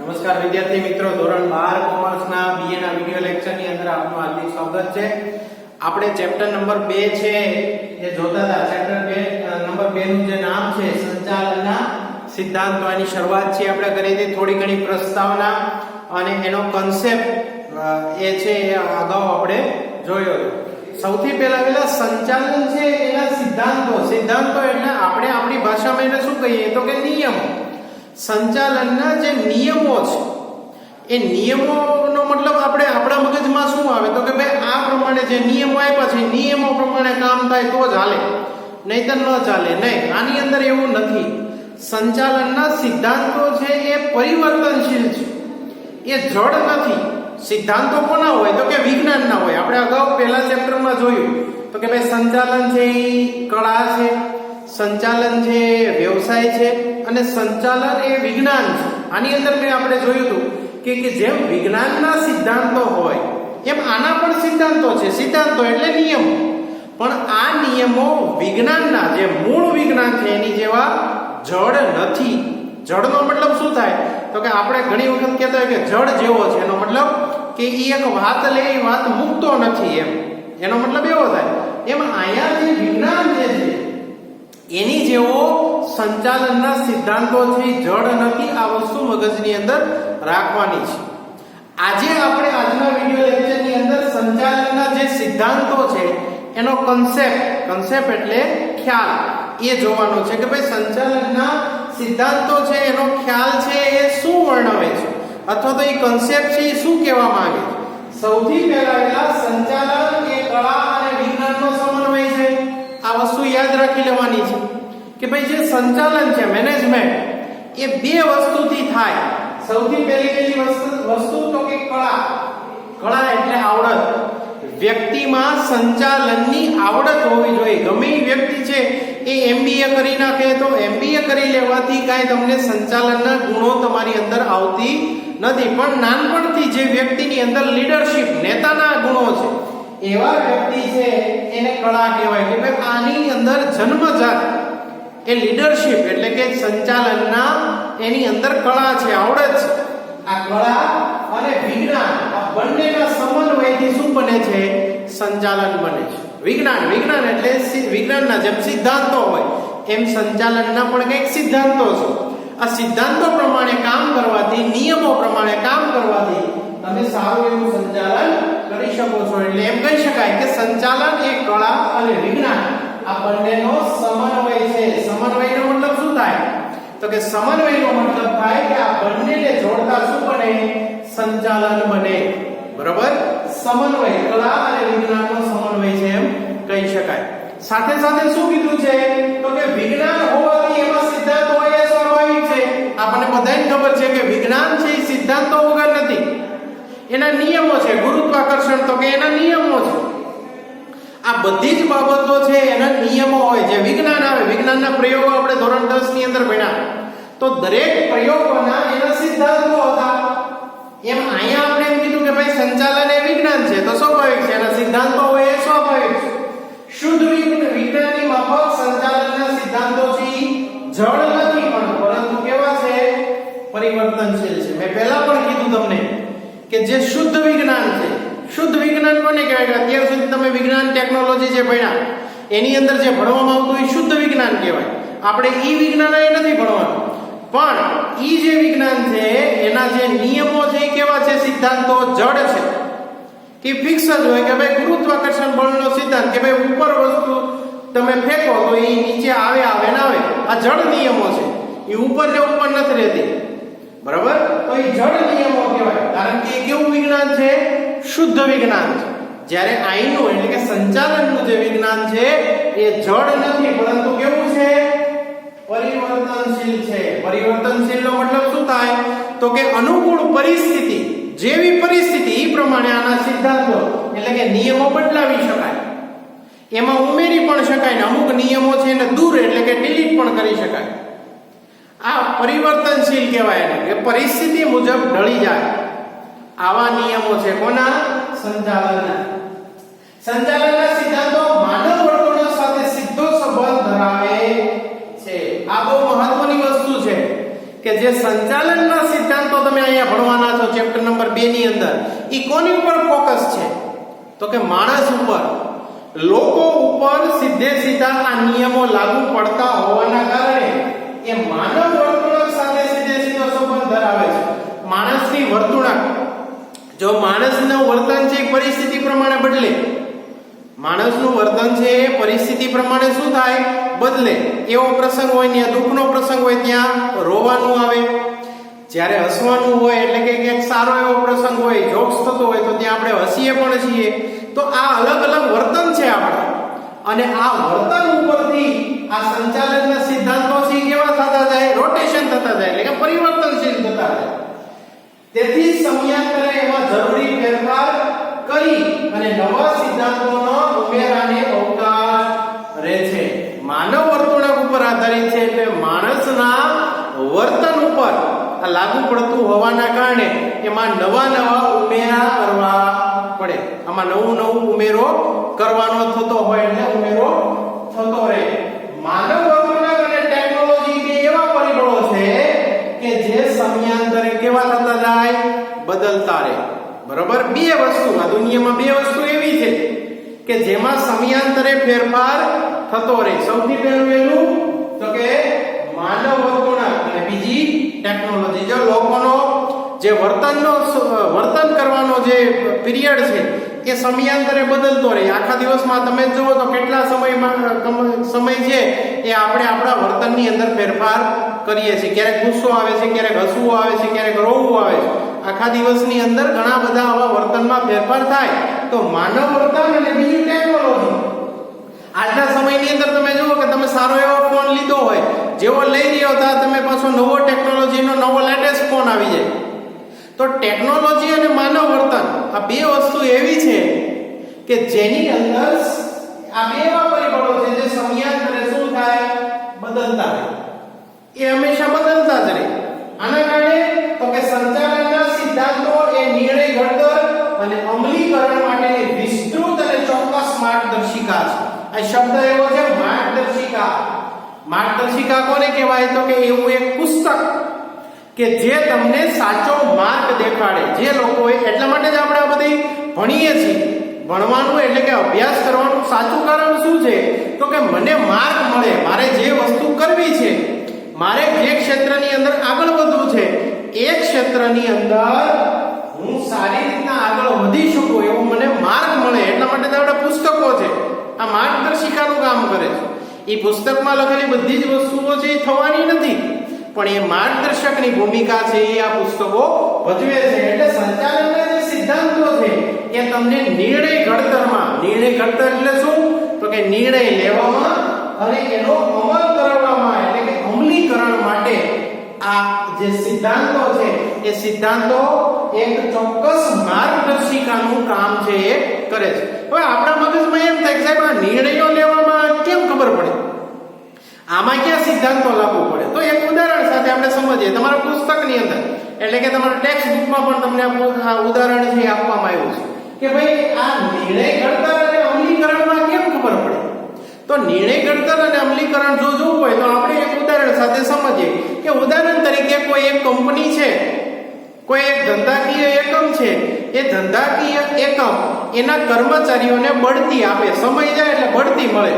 નમસ્કાર વિદ્યાર્થી મિત્રો, ધોરણ 12 કોમર્સના બીએ ના વિડિયો લેક્ચરની અંદર આપનું હાર્દિક સ્વાગત છે. આપણે ચેપ્ટર નંબર 2 છે એ જોતા હતા. ચેપ્ટર 2 નંબર 2 નું જે નામ છે સંચાલનના સિદ્ધાંતો, એની શરૂઆત છે આપણે કરી હતી. થોડી ઘણી પ્રસ્તાવના અને એનો કન્સેપ્ટ એ છે એ અગાઉ આપણે જોયો હતો. સૌથી પહેલા સંચાલન છે એના સિદ્ધાંતો એટલે આપણે આપણી ભાષામાં એને શું કહીએ તો કે નિયમો. સંચાલનના જે નિયમો છે એ નિયમોનો મતલબ આપણે આપણા મગજમાં શું આવે તો કે ભાઈ આ પ્રમાણે જે નિયમો આપ્યા છે નિયમો પ્રમાણે કામ થાય તો જ હાલે, નહીતર ન ચાલે. નહીં, આની અંદર એવું નથી. સંચાલનના સિદ્ધાંતો છે એ પરિવર્તનશીલ છે, એ જડ નથી. સિદ્ધાંતો કોના હોય તો કે વિજ્ઞાનના હોય. આપણે અગાઉ પહેલા ચેપ્ટરમાં જોયું તો કે ભાઈ સંચાલન છે એ કળા છે, સંચાલન છે વ્યવસાય છે અને સંચાલન એ વિજ્ઞાન છે. આની અંદર મેં આપણે જોયું હતું કે જેમ વિજ્ઞાનના સિદ્ધાંતો હોય એમ આના પણ સિદ્ધાંતો છે. સિદ્ધાંતો એટલે નિયમો, પણ આ નિયમો વિજ્ઞાનના જે મૂળ વિજ્ઞાન છે એની જેવા જડ નથી. જડનો મતલબ શું થાય તો કે આપણે ઘણી વખત કહેતા હોય કે જડ જેવો છે, એનો મતલબ કે એ એક વાત લે એ વાત મૂકતો નથી, એનો મતલબ એવો થાય. એમ અહીંયા જે વિજ્ઞાન જે છે એની જેવો સંચાલનના સિદ્ધાંતો છે જડ નથી. આ વસ્તુ મગજની અંદર રાખવાની છે. આજે આપણે આજના વિડિયો લેક્ચરની અંદર સંચાલનના જે સિદ્ધાંતો છે એનો કન્સેપ્ટ એટલે ખ્યાલ એ જોવાનો છે કે ભાઈ સંચાલનના સિદ્ધાંતો છે એનો ખ્યાલ છે એ શું વર્ણવે છે અથવા તો એ કન્સેપ્ટ છે એ શું કહેવા માંગે છે. સૌથી પહેલા સંચાલન એ કળા અને વિજ્ઞાનનો સમન્વય છે. આ વસ્તુ યાદ રાખી લેવાની છે કે ભાઈ જે સંચાલન છે મેનેજમેન્ટ એ બે વસ્તુથી થાય. સૌથી પહેલી વસ્તુ તો કે કળા એટલે આવડત. વ્યક્તિમાં સંચાલનની આવડત હોવી જોઈએ. ગમે એ વ્યક્તિ છે એ MBA કરી નાખે તો MBA કરી લેવાથી કાંઈ તમને સંચાલનના ગુણો તમારી અંદર આવતી નથી, પણ નાનપણથી જે વ્યક્તિની અંદર લીડરશિપ નેતાના ગુણો છે એવા વ્યક્તિ છે એને કળા કહેવાય કે ભાઈ આની અંદર જન્મજાત એ લીડરશિપ એટલે કે સંચાલનના એની અંદર કળા છે, આવડત છે. આ કળા અને વિજ્ઞાન આ બંનેના સમન્વયથી શું બને છે? સંચાલન બને છે. વિજ્ઞાન એટલે વિજ્ઞાનના જેમ સિદ્ધાંતો હોય એમ સંચાલનના પણ કંઈક સિદ્ધાંતો છે. આ સિદ્ધાંતો પ્રમાણે કામ કરવાથી, નિયમો પ્રમાણે કામ કરવાથી તમે સારું એવું સંચાલન કરી શકો છો. એટલે એમ કહી શકાય કે સંચાલન એ કળા અને વિજ્ઞાન આ બંનેનો સમન્વય છે. સમન્વયનો મતલબ શું થાય તો કે સમન્વયનો મતલબ થાય કે આ બંનેને જોડતા શું બને? સંચાલન બને. બરાબર? સમન્વય કળા અને વિજ્ઞાનનો સમન્વય છે એમ કહી શકાય. સાથે સાથે શું કીધું છે તો કે વિજ્ઞાન હોવાથી એમાં સિદ્ધાંત હોય એ સ્વાભાવિક છે. આપણને બધાને ખબર છે કે વિજ્ઞાન છે એ સિદ્ધાંતો વગર નથી, એના નિયમો છે. ગુરુત્વાકર્ષણ તો કે એના નિયમો છે. આ બધી જ બાબતો છે એના નિયમો હોય. જે વિજ્ઞાન આવે, વિજ્ઞાનના પ્રયોગો આપણે ધોરણ 10 ની અંદર ભણ્યા તો દરેક પ્રયોગોના એના સિદ્ધાંતો હતા. એમ અહીંયા આપણે એમ કીધું કે ભાઈ સંચાલન એ વિજ્ઞાન છે તો સ્વાભાવિક છે એના સિદ્ધાંતો હોય એ સ્વાભાવિક છે. શુદ્ધ વિજ્ઞાનની માફક સંચાલનના સિદ્ધાંતો છે જડ નથી, પરંતુ કેવા છે? પરિવર્તનશીલ છે. મેં પહેલા પણ કીધું તમને કે જે શુદ્ધ વિજ્ઞાન છે, શુદ્ધ વિજ્ઞાન કોને કહેવાય? અત્યાર સુધી તમે વિજ્ઞાન ટેકનોલોજી જે ભણ્યા એની અંદર જે ભણવામાં આવતું એ શુદ્ધ વિજ્ઞાન કહેવાય. આપણે ઈ વિજ્ઞાન એ નથી ભણવાનું, પણ ઈ જે વિજ્ઞાન છે એના જે નિયમો છે એ કેવા છે? સિદ્ધાંતો જડ છે કે ફિક્સ જ હોય કે ભાઈ ગુરુત્વાકર્ષણ બળનો સિદ્ધાંત કે ભાઈ ઉપર વસ્તુ તમે ફેંકો તો એ નીચે આવે ના આવે. આ જડ નિયમો છે, એ ઉપર ને ઉપર નથી રહેતી. બરાબર? તો એ જડ નિયમો કહેવાય, કારણ કે એ કેવું વિજ્ઞાન છે? શુદ્ધ વિજ્ઞાન છે. જ્યારે આઈનું એટલે કે સંચાલનનું જે વિજ્ઞાન છે એ જડ નથી, પરંતુ કેવું છે? પરિવર્તનશીલ છે. પરિવર્તનશીલનો મતલબ શું થાય તો કે અનુકૂળ પરિસ્થિતિ, જેવી પરિસ્થિતિ એ પ્રમાણે આના સિદ્ધાંતો એટલે કે નિયમો બદલાવી શકાય, એમાં ઉમેરી પણ શકાય ને અમુક નિયમો છે એને દૂર એટલે કે ડિલીટ પણ કરી શકાય. આ પરિવર્તનશીલ કહેવાય ને કે પરિસ્થિતિ મુજબ ઢળી જાય. આવા નિયમો છે કોના? સંચાલનના. સંચાલનના સિદ્ધાંતો માનવ વર્તણૂક સાથે સીધો સંબંધ ધરાવે છે. આ બહુ મહત્વની વસ્તુ છે કે જે સંચાલનના સિદ્ધાંતો તમે અહીંયા ભણવાના છો ચેપ્ટર નંબર 2 ની અંદર, ઈ કોની ઉપર ફોકસ છે? તો કે માણસ ઉપર, લોકો ઉપર સીધે સીધા આ નિયમો લાગુ પડતા હોવાના કારણે એ માનવ વર્તણૂક સાથે સીધે સીધો સંબંધ ધરાવે છે. માણસની વર્તણૂક, જો માણસનું વર્તન છે પરિસ્થિતિ પ્રમાણે બદલે, માણસનું વર્તન છે એ પરિસ્થિતિ પ્રમાણે શું થાય? બદલે. એવો પ્રસંગ હોય ને દુઃખનો પ્રસંગ હોય ત્યાં રોવાનું આવે, જ્યારે હસવાનું હોય એટલે કે એક સારો એવો પ્રસંગ હોય, જોક્સ થતો હોય તો ત્યાં આપણે હસીએ પણ છીએ. તો આ અલગ અલગ વર્તન છે આપણા, અને આ વર્તન ઉપરથી આ સંચાલનના સિદ્ધાંતો છે કેવા થતા જાય? રોટેશન થતા જાય, એટલે કે પરિવર્તનશીલ થતા જાય. તેથી સમયાંતરે એમાં જરૂરી ફેરફાર કરી અને નવા સિદ્ધાંતોનો ઉમેરાને અવકાશ રહે છે. માનવ વર્તણૂક ઉપર આધારિત છે એટલે માણસના વર્તન ઉપર આ લાગુ પડતું હોવાના કારણે એમાં નવા નવા ઉમેરા કરવા પડે. આમાં નવું નવું ઉમેરો કરવાનો થતો હોય એટલે ઉમેરો થતો રહે. માનવ વર્તણૂક અને ટેકનોલોજી બે એવા પરિબળો છે કે જે સમયાંતરે કેવા થતા જાય? બદલતા રહે. બરોબર? બે વસ્તુ આ દુનિયામાં, બે વસ્તુ એવી છે કે જેમાં સમયાંતરે ફેરફાર થતો રહે. સૌથી પહેલું તો કે માનવ વર્તણૂક અને બીજી ટેકનોલોજી. જો લોકોનો જે વર્તન કરવાનો જે પીરિયડ છે એ સમયાંતરે બદલતો રહે. આખા દિવસમાં તમે જુઓ તો કેટલા સમય છે એ આપણે આપણા વર્તનની અંદર ફેરફાર કરીએ છીએ. ક્યારેક ગુસ્સો આવે છે, ક્યારેક હસવું આવે છે, ક્યારેક રોવું આવે છે. આખા દિવસની અંદર ઘણા બધા આવા વર્તનમાં ફેરફાર થાય. તો માનવ વર્તન અને બીજી ટેકનોલોજી. આજના સમયની અંદર તમે જુઓ કે તમે સારો એવો ફોન લીધો હોય, જેવો લઈ રહ્યો હતા તમે પાછો નવો ટેકનોલોજીનો નવો લેટેસ્ટ ફોન આવી જાય. તો ટેકનોલોજી અને માનવ વર્તન આ બે વસ્તુ એવી છે કે જેની અંદર આ બે એવા પરિબળો છે જે સમયાંતરે શું થાય? બદલતા રહે. એ હંમેશા બદલતા જ રહે. આના કારણે તો કે સંચાલનના સિદ્ધાંતો એ નિર્ણય ઘડતર અને અમલીકરણ માટેની વિસ્તૃત અને ચોક્કસ માર્ગદર્શિકા છે. આ શબ્દ એવો છે માર્ગદર્શિકા. માર્ગદર્શિકા કોને કહેવાય? તો કે એવું એક પુસ્તક કે જે તમને સાચો માર્ગ દેખાડે. જે લોકોએ, એટલા માટે જ આપણે આ બધી ભણીએ છીએ. ભણવાનું એટલે કે અભ્યાસ કરવાનું સાચું કારણ શું છે? તો કે મને માર્ગ મળે, મારે જે વસ્તુ કરવી છે, મારે જે ક્ષેત્રની અંદર આગળ વધવું છે એ ક્ષેત્રની અંદર હું સારી રીતના આગળ વધી શકું એવો મને માર્ગ મળે. એટલા માટે તો આપણા પુસ્તકો છે. આ માર્ગદર્શિકાનું કામ કરે છે. એ પુસ્તકમાં લખેલી બધી જ વસ્તુઓ છે એ થવાની નથી, પણ એ માર્ગદર્શકની ભૂમિકા છે એ આ પુસ્તકો ભજવે છે. એટલે સંચાલનના જે સિદ્ધાંતો છે એ તમને નિર્ણય ઘડતરમાં, નિર્ણય ઘડતર એટલે શું? તો કે નિર્ણય લેવામાં અને એનો અમલ કરવામાં, એટલે કે અમલીકરણ માટે આ જે સિદ્ધાંતો છે એ સિદ્ધાંતો એક ચોક્કસ માર્ગદર્શિકાનું કામ છે એ કરે છે. હવે આપણા મગજમાં એમ થાય કે સાહેબ આ નિર્ણયો લેવામાં કેમ ખબર પડે? આમાં ક્યાં સિદ્ધાંતો લાગુ પડે? તો એક ઉદાહરણ સાથે આપણે સમજીએ. તમારા પુસ્તકની અંદર, એટલે કે તમારા ટેક્સ્ટ બુકમાં પણ તમને આ ઉદાહરણ છે આપવામાં આવ્યું છે કે ભાઈ આ નિર્ણય ઘડતર અને અમલીકરણમાં કેમ ખબર પડે? તો નિર્ણય ઘડતર અને અમલીકરણ જો જોવું હોય તો આપણે એક ઉદાહરણ સાથે સમજીએ કે ઉદાહરણ તરીકે કોઈ એક કંપની છે, કોઈ એક ધંધાકીય એકમ છે. એ ધંધાકીય એકમ એના કર્મચારીઓને બઢતી આપે. સમય જાય એટલે બઢતી મળે.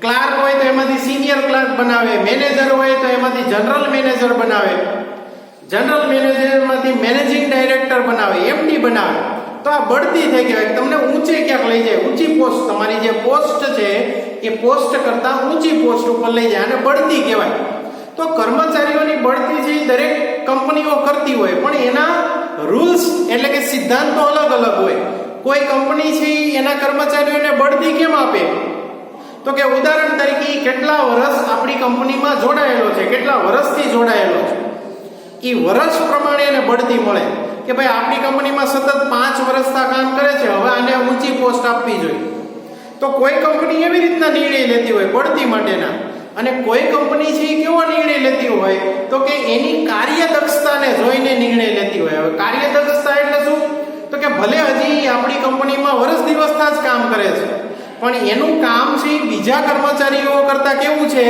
ક્લાર્ક હોય તો એમાંથી સિનિયર ક્લાર્ક બનાવે, મેનેજર હોય તો એમાંથી જનરલ મેનેજર બનાવે, જનરલ મેનેજરમાંથી મેનેજિંગ ડાયરેક્ટર બનાવે, એમડી બનાવે. તો આ બઢતી થઈ ગઈ. તમને ઊંચે ક્યાંક લઈ જાય, ઊંચી પોસ્ટ, તમારી જે પોસ્ટ છે એ પોસ્ટ કરતા ઊંચી પોસ્ટ ઉપર લઈ જાય, અને બઢતી કહેવાય. તો કર્મચારીઓની બઢતી છે એ દરેક કંપનીઓ કરતી હોય, પણ એના રૂલ્સ એટલે કે સિદ્ધાંતો અલગ અલગ હોય. કોઈ કંપની છે એના કર્મચારીઓને બઢતી કેમ આપે? તો કે ઉદાહરણ તરીકે કેટલા વર્ષ આપણી કંપનીમાં જોડાયેલો છે, કેટલા વર્ષથી જોડાયેલો છે, એ વર્ષ પ્રમાણે એને બઢતી મળે કે ભાઈ આપણી કંપનીમાં સતત 5 વર્ષથી કામ કરે છે, હવે આને ઊંચી પોસ્ટ આપવી જોઈએ. તો કોઈ કંપની એવી રીતના નિર્ણય લેતી હોય બઢતી માટેના, અને કોઈ કંપની છે એ કેવો નિર્ણય લેતી હોય તો કે એની કાર્યદક્ષતાને જોઈને નિર્ણય લેતી હોય. હવે કાર્યદક્ષતા એટલે શું? તો કે ભલે હજી આપણી કંપનીમાં વર્ષ દિવસથી જ કામ કરે છે, પણ એનું કામ છે બીજા કર્મચારીઓ કરતા કેવું છે?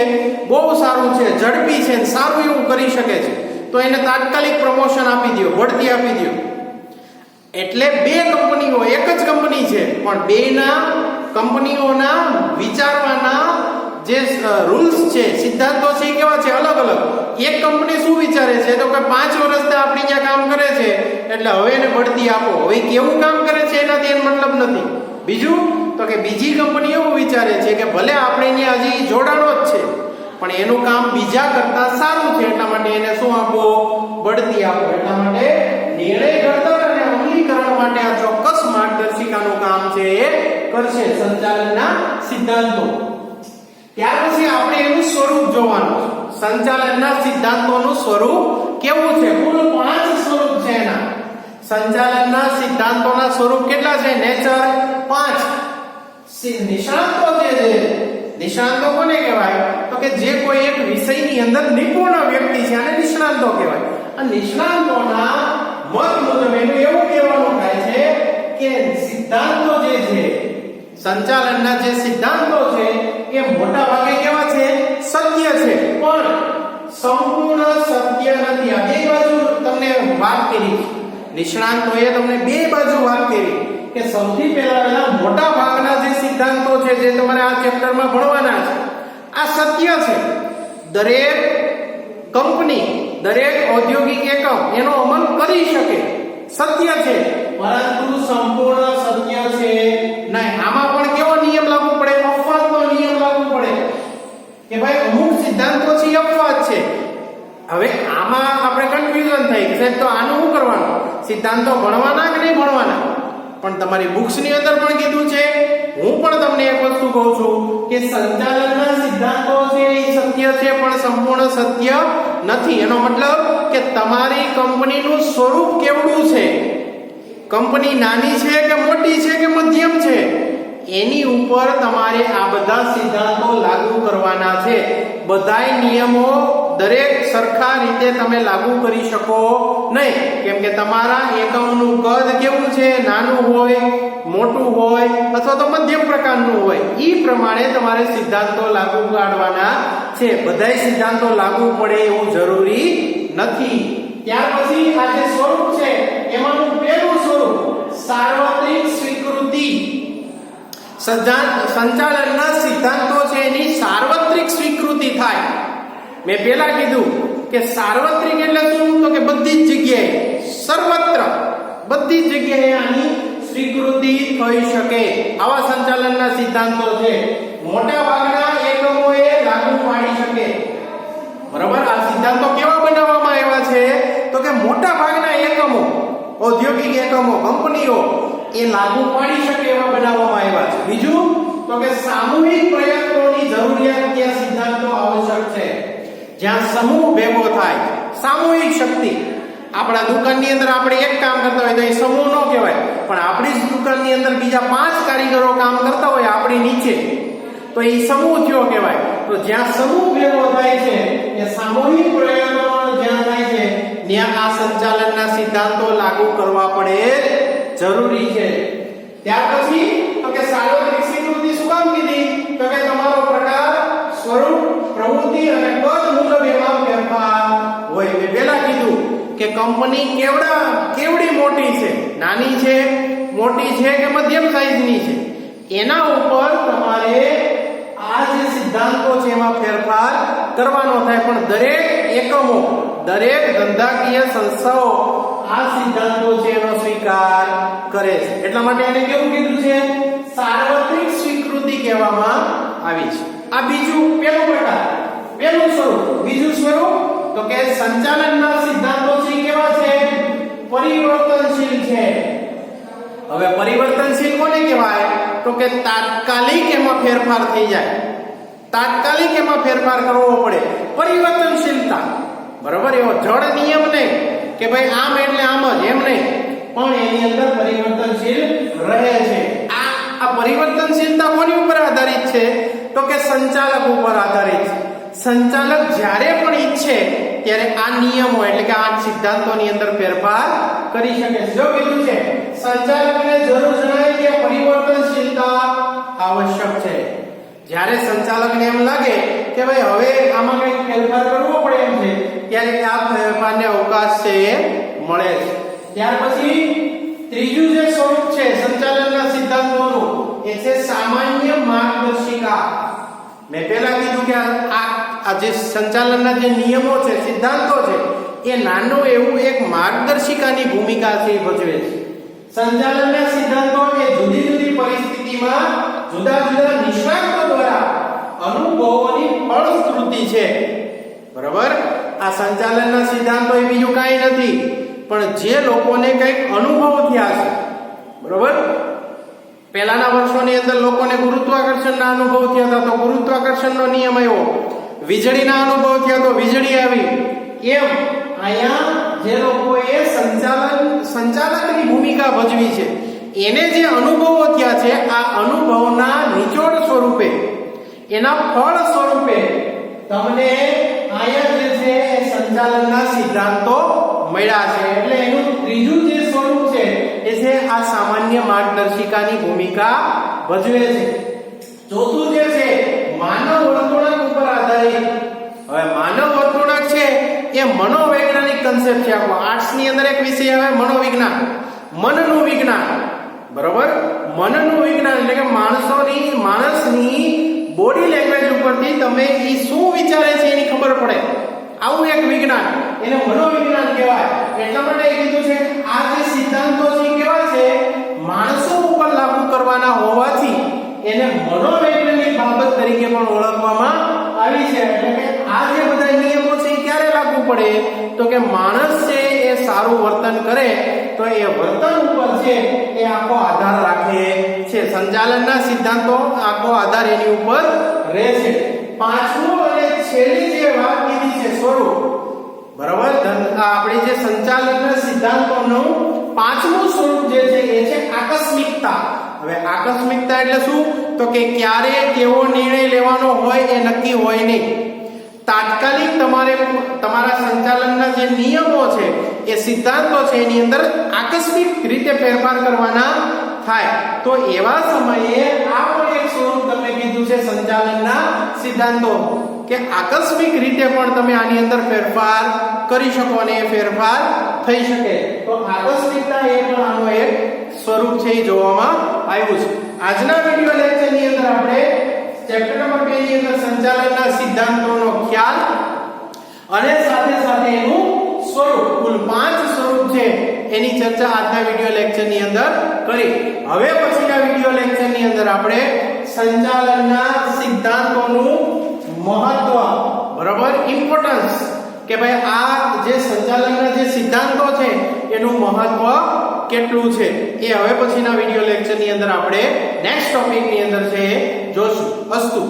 બહુ સારું છે, ઝડપી છે, સારું એવું કરી શકે છે. તો એને તાત્કાલિક પ્રમોશન આપી દો, બઢતી આપી દો. એટલે બે કંપનીઓ એક જ કંપની છે, પણ બેના કંપનીઓના વિચારવાના જે રૂલ્સ છે, સિદ્ધાંતો છે, એ કેવા છે? અલગ અલગ. એક કંપની શું વિચારે છે તો કે 5 વર્ષથી આપણી ત્યાં કામ કરે છે એટલે હવે એને બઢતી આપો. હવે કેવું કામ કરે છે એનાથી એનો મતલબ નથી. બીજું તો કે બીજી કંપની એવું વિચારે છે કે ભલે આપણે અહીંયા હજી જોડાણો જ છે પણ એનું કામ બીજા કરતા સારું છે એટલા માટે એને શું આપો? બઢતી આપો. એટલા માટે નિર્ણય ઘડતર અને અમલીકરણ માટે આ ચોક્કસ માર્ગદર્શિકાનું કામ છે એ કરશે સંચાલનના સિદ્ધાંતો. ત્યાર પછી આપણે એનું સ્વરૂપ જોવાનું છે. સંચાલનના સિદ્ધાંતોનું સ્વરૂપ કેવું છે? કુલ 5 સ્વરૂપ છે એના. સંચાલનના સિદ્ધાંતોના સ્વરૂપ કેટલા છે? નેચર 5. નિષ્ણાતો જે છે, નિષ્ણાતો કોને કહેવાય? તો કે જે કોઈ એક વિષયની અંદર નિપુણ વ્યક્તિ છે અને નિષ્ણાતો કહેવાય. આ નિષ્ણાતોના મત મુજબ એનું એવું કહેવાનું થાય છે કે સિદ્ધાંતો જે છે, સંચાલનના જે સિદ્ધાંતો છે એ મોટા ભાગે કેવા છે? સત્ય છે, પણ સંપૂર્ણ સત્ય નથી. આ બે બાજુ તમને વાત કરી. નિષ્ણાતોએ તમને બે બાજુ વાત કરી કે સૌથી પહેલા મોટા ભાગના જે સિદ્ધાંતો છે જે તમારે આ ચેપ્ટરમાં ભણવાના છે આ સત્ય છે. દરેક કંપની, દરેક ઔદ્યોગિક એકમ એનો અમલ કરી શકે, સત્ય છે, પરંતુ સંપૂર્ણ સત્ય છે નહીં. આમાં પણ કેવો નિયમ લાગુ પડે? અપવાદનો નિયમ લાગુ પડે કે ભાઈ અમુક સિદ્ધાંતો છે અપવાદ છે. હવે આમાં આપણે કન્ફ્યુઝન થઈ કે સાહેબ તો આનું શું કરવાનું? સિદ્ધાંતો ભણવાના કે નહીં ભણવાના? પણ તમારી બુક્સ ની અંદર પણ કીધું છે. હું પણ તમને એક વસ્તુ કહું છું કે સંચાલનના સિદ્ધાંતો છે એ સત્ય છે પણ સંપૂર્ણ સત્ય નથી. એનો મતલબ કે તમારી કંપનીનું સ્વરૂપ કેવડું છે, કંપની નાની છે કે મોટી છે કે મધ્યમ છે, એની ઉપર તમારે આ બધા સિદ્ધાંતો લાગુ કરવાના છે. બધાય નિયમો દરેક સરખા રીતે તમે લાગુ કરી શકો નહીં, કેમ કે તમારા એકમનું કદ કેવું છે? નાનું હોય, મોટું હોય અથવા તો મધ્યમ પ્રકારનું હોય. એ પ્રમાણે તમારે સિદ્ધાંતો લાગુ પાડવાના છે. બધાય સિદ્ધાંતો લાગુ પડે એવું જરૂરી નથી. ત્યાર પછી આ જે સ્વરૂપ છે એમાંનું પહેલું સ્વરૂપ સાર્વત્રિક સ્વીકૃતિ. સંચાલનના સિદ્ધાંતો છે એની સાર્વત્રિક સ્વીકૃતિ થાય. મેં પહેલા કીધું કે સાર્વત્રિક એટલે શું? તો કે બધી જ જગ્યાએ, સર્વત્ર, બધી જ જગ્યાએ આની સ્વીકૃતિ થઈ શકે આવા સંચાલનના સિદ્ધાંતો છે. મોટા ભાગના એકમોએ લાગુ પાડી શકે. બરાબર? આ સિદ્ધાંતો કેવા બનાવવામાં આવ્યા છે? તો કે મોટા ભાગના એકમો, ઔદ્યોગિક એકમો, કંપનીઓ એ લાગુ પાડી શકે એવા બનાવવામાં આવ્યા છે. બીજું તો કે સામૂહિક પ્રયત્નોની જરૂરિયાત ત્યાં સિદ્ધાંતો આવશ્યક છે. જ્યાં સમૂહ ભેગો થાય, સામૂહિક શક્તિ. આપણા દુકાનની અંદર આપણે એક કામ કરતા હોય તો એ સમૂહ ન કહેવાય, પણ આપણી જ દુકાનની અંદર બીજા 5 કારીગરો કામ કરતા હોય આપણી નીચે, તો એ સમૂહ થયો કહેવાય. તો જ્યાં સમૂહ ભેગો થાય છે એ સામૂહિક પ્રયત્નો જ્યાં થાય છે ત્યાં આ સંચાલનના સિદ્ધાંતો લાગુ કરવા પડે, જરૂરી છે. ત્યાર પછી તો કે સાર્વત્રિક સ્વીકૃતિ શું કામ કીધી? તો કે તમારો પ્રકાર, સ્વરૂપ, પ્રવૃત્તિ અને કદ મુજબ એમાં ફેરફાર હોય. મેં પહેલા કીધું કે કંપની કેવડી મોટી છે, નાની છે, મોટી છે કે મધ્યમ સાઈઝની છે, એના ઉપર તમારે આ જે સિદ્ધાંતો છે એમાં ફેરફાર કરવાનો થાય. પણ દરેક એકમો, દરેક ધંધાકીય સંસ્થાઓ આ સિદ્ધાંતો છે એનો સ્વીકાર કરે છે. એટલા માટે એને કેવું કીધું છે? સાર્વત્રિક સ્વીકૃતિ કહેવામાં આવી છે. આ બીજું પહેલું પ્રકાર, પહેલું સ્વરૂપ. બીજું સ્વરૂપ તો કે સંચાલનના સિદ્ધાંતો છે કેવા છે? પરિવર્તનશીલ છે. હવે પરિવર્તનશીલ કોને કહેવાય? તો કે તાત્કાલિક એમાં ફેરફાર થઈ જાય, તાત્કાલિક એમાં ફેરફાર કરવો પડે. પરિવર્તનશીલતા, બરાબર? એવો જડ નિયમ નહીં કે ભાઈ આમ એટલે આમ જ, એમ નહીં, પણ એની અંદર પરિવર્તનશીલ રહે છે. આ પરિવર્તનશીલતા કોની ઉપર આધારિત છે? તો કે સંચાલક ઉપર આધારિત છે. સંચાલક જ્યારે પણ ઈચ્છે ત્યારે આ નિયમો એટલે કે આ સિદ્ધાંતોની અંદર ફેરફાર કરી શકે છે. જો કીધું છે સંચાલકને જરૂર જણાય કે પરિવર્તનશીલતા આવશ્યક છે. જ્યારે સંચાલકને એમ લાગે કે ભાઈ હવે આમાં કંઈક ફેરફાર કરવો પડે એમ છે ત્યારે આ ફેરફારને અવકાશ છે એ મળે છે. ત્યાર પછી ત્રીજું જે સ્વરૂપ છે સંચાલનના સિદ્ધાંતોનું એ છે સામાન્ય માર્ગદર્શિકા. મેં પહેલા કીધું કે આ જે સંચાલનના જે નિયમો છે સિદ્ધાંતો છે એ નાનું એવું એક માર્ગદર્શિકાની ભૂમિકા છે એ ભજવે છે. સંચાલનના સિદ્ધાંતો એ જુદી જુદી પરિસ્થિતિમાં જુદા જુદા નિષ્ણાતો દ્વારા અનુભવોની ફળશ્રુતિ છે. બરાબર, આ સંચાલનના સિદ્ધાંતો એ બીજું કાંઈ નથી પણ જે લોકોને કંઈક અનુભવ થયા છે. બરાબર, પહેલાના વર્ષોની અંદર લોકોને ગુરુત્વાકર્ષણના અનુભવ થયા હતા તો ગુરુત્વાકર્ષણનો નિયમ આવ્યો, વીજળીના અનુભવ થયા તો વીજળી આવી. એમ અહીંયા જે લોકોએ સંચાલકની ભૂમિકા ભજવી છે એને જે અનુભવો થયા છે આ અનુભવના નિચોડ સ્વરૂપે એના ફળ સ્વરૂપે તમને અહીંયા જે છે એ સંચાલનના સિદ્ધાંતો મળ્યા છે. એટલે એનું ત્રીજું જે સ્વરૂપ છે એ છે આ સામાન્ય માર્ગદર્શિકાની ભૂમિકા ભજવે છે. ચોથું જે છે માનવ વર્તણૂક ઉપર આધારિત. હવે માનવ વર્તણૂક છે એ મનોવૈજ્ઞાનિક કન્સેપ્ટ છે. આપણો આર્ટ્સ ની અંદર એક વિષય આવે મનોવિજ્ઞાન, મનનું વિજ્ઞાન. બરોબર, મનનું વિજ્ઞાન એટલે કે માણસની બોડી લેંગ્વેજ ઉપરથી તમે ઈ શું વિચારે છે એની ખબર પડે, આવું એક વિજ્ઞાન એને મનોવિજ્ઞાન કહેવાય. એટલા માટે કીધું છે આ જે સિદ્ધાંતો છે કેવા છે માણસો ઉપર લાગુ કરવાના હોવાથી એને મનોવૈજ્ઞાનિક બાબત તરીકે પણ ઓળખવામાં આવી છે. એટલે કે આ જે બધા નિયમો છે એ ક્યારે લાગુ પડે તો કે માણસ છે એ સારું વર્તન કરે તો એ વર્તન ઉપર છે એ આખો આધાર રાખે છે. સંચાલનના સિદ્ધાંતો આખો આધાર એની ઉપર રહેશે. પાંચમું અને છેલ્લી જે વાત કીધી છે સ્વરૂપ, બરાબર, આપણી જે સંચાલનના સિદ્ધાંતોનું પાંચમું સ્વરૂપ જે છે એ છે આકસ્મિકતા. હવે આકસ્મિકતા એટલે શું તો કે ક્યારે કેવો નિર્ણય લેવાનો હોય એ નક્કી હોય નહીં. તાત્કાલિક તમારા સંચાલનના જે નિયમો છે એ સિદ્ધાંતો છે એની અંદર આકસ્મિક રીતે ફેરફાર કરવાના થાય તો એવા સમયે આ પણ એક સ્વરૂપ તમને કીધું છે સંચાલનના સિદ્ધાંતો કે આકસ્મિક રીતે પણ તમે આની અંદર ફેરફાર કરી શકો અને એ ફેરફાર થઈ શકે. તો આકસ્મિકતા એ પણ આનો એક સ્વરૂપ છે એ જોવામાં આવ્યું છે. આજના વિડિયો લેક્ચરની અંદર આપણે ચેપ્ટર નંબર 2 ની અંદર સંચાલનના સિદ્ધાંતોનો ખ્યાલ અને સાથે સાથે એનું સ્વરૂપ, કુલ 5 સ્વરૂપ છે એની ચર્ચા આજના વિડિયો લેક્ચરની અંદર કરી. હવે પછીના વિડિયો લેક્ચરની અંદર આપણે સંચાલનના સિદ્ધાંતોનું મહત્વ, બરાબર, ઇમ્પોર્ટન્સ કે ભાઈ આ જે સંચાલનના જે સિદ્ધાંતો છે એનું મહત્વ કેટલું છે એ હવે પછીના વિડિયો લેક્ચરની અંદર આપણે નેક્સ્ટ ટોપિકની અંદર છે જોશું. અસ્તુ.